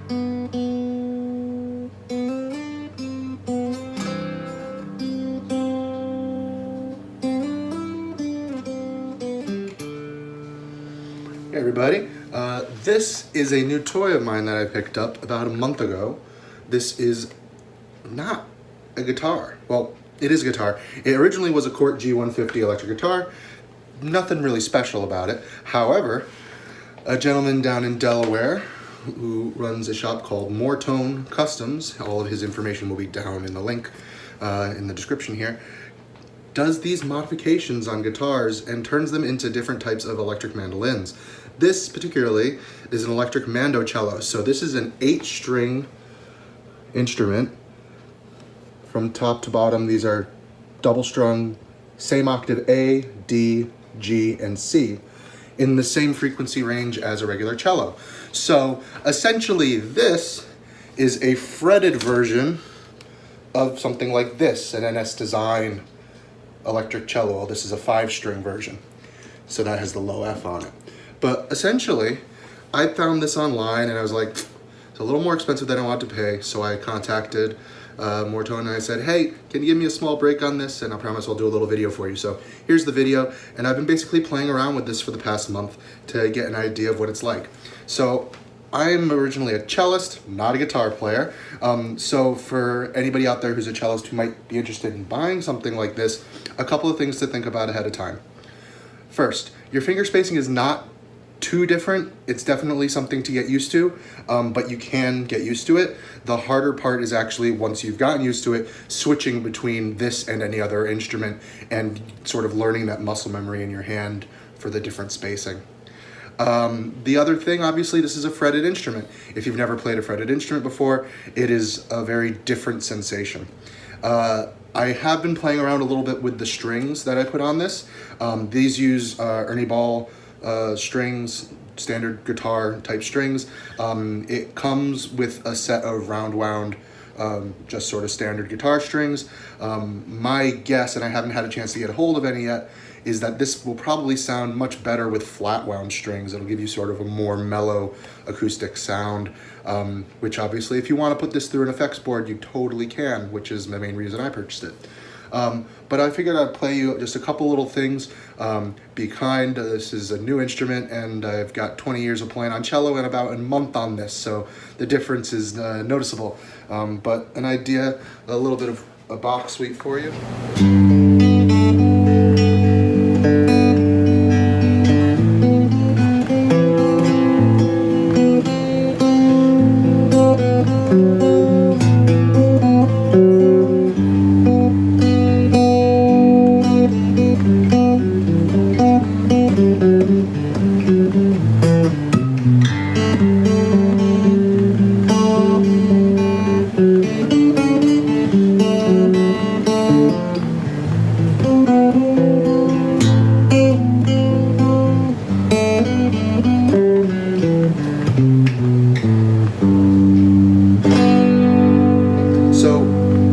Hey everybody, this is a new toy of mine that I picked up about a month ago. This is not a guitar. Well, it is a guitar. It originally was a Cort G150 electric guitar. Nothing really special about it. However, a gentleman down in Delaware who runs a shop called MORTone Customs, all of his information will be down in the link in the description here, does these modifications on guitars and turns them into different types of electric mandolins. This particularly is an electric Mandocello. So this is an 8-string instrument from top to bottom. These are double strung, same octave A, D, G, and C in the same frequency range as a regular cello. So essentially this is a fretted version of something like this, an NS Design electric cello. Well, this is a 5-string version, so that has the low F on it. But essentially, I found this online and I was like, it's a little more expensive than I want to pay, so I contacted MORTone and I said, hey, can you give me a small break on this? And I promise I'll do a little video for you. So here's the video, and I've been basically playing around with this for the past month to get an idea of what it's like. So I'm originally a cellist, not a guitar player. So for anybody out there who's a cellist who might be interested in buying something like this, a couple of things to think about ahead of time. First, your finger spacing is not too different. It's definitely something to get used to, but you can get used to it. The harder part is actually, once you've gotten used to it, switching between this and any other instrument and sort of learning that muscle memory in your hand for the different spacing. The other thing, obviously, this is a fretted instrument. If you've never played a fretted instrument before, it is a very different sensation. I have been playing around a little bit with the strings that I put on this. These use Ernie Ball strings, standard guitar type strings. It comes with a set of round wound, just sort of standard guitar strings. My guess, and I haven't had a chance to get a hold of any yet, is that this will probably sound much better with flat wound strings. It'll give you sort of a more mellow acoustic sound, which obviously if you want to put this through an effects board, you totally can, which is the main reason I purchased it. But I figured I'd play you just a couple little things. Be kind, this is a new instrument and I've got 20 years of playing on cello and about a month on this, so the difference is noticeable. But an idea, a little bit of a box suite for you.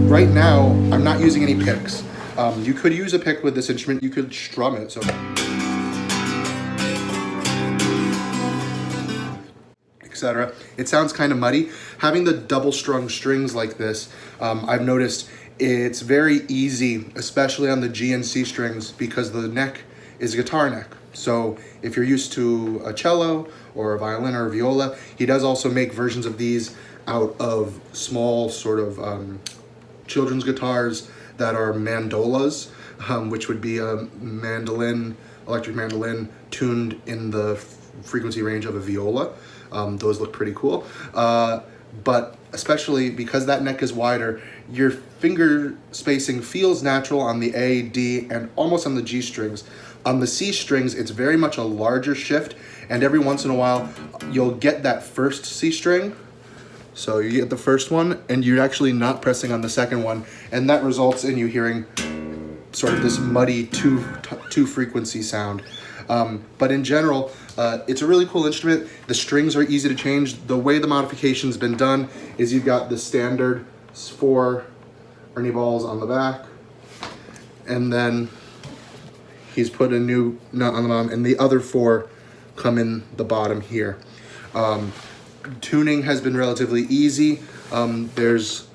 Right now, I'm not using any picks. You could use a pick with this instrument, you could strum it, so etc. It sounds kind of muddy. Having the double strung strings like this, I've noticed it's very easy, especially on the G and C strings, because the neck is a guitar neck. So if you're used to a cello or a violin or a viola, he does also make versions of these out of small sort of children's guitars that are mandolas, which would be a mandolin, electric mandolin tuned in the frequency range of a viola. Those look pretty cool. But especially because that neck is wider, your finger spacing feels natural on the A, D, and almost on the G strings. On the C strings, it's very much a larger shift, and every once in a while, you'll get that first C string. So you get the first one, and you're actually not pressing on the second one, and that results in you hearing sort of this muddy two frequency sound. But in general, it's a really cool instrument. The strings are easy to change. The way the modification's been done is you've got the standard 4 Ernie balls on the back, and then he's put a new nut on the bottom, and the other 4 come in the bottom here. Tuning has been relatively easy. There's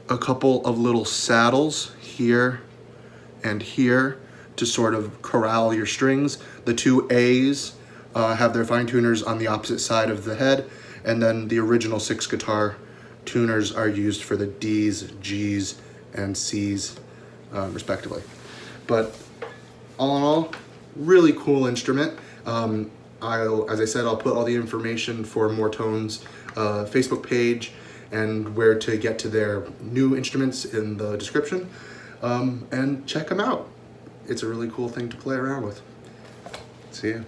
a couple of little saddles here and here to sort of corral your strings. The two A's have their fine tuners on the opposite side of the head, and then the original 6 guitar tuners are used for the D's, G's, and C's respectively. But all in all, really cool instrument. As I said, I'll put all the information for MORTone's Facebook page and where to get to their new instruments in the description. And check them out. It's a really cool thing to play around with. See ya.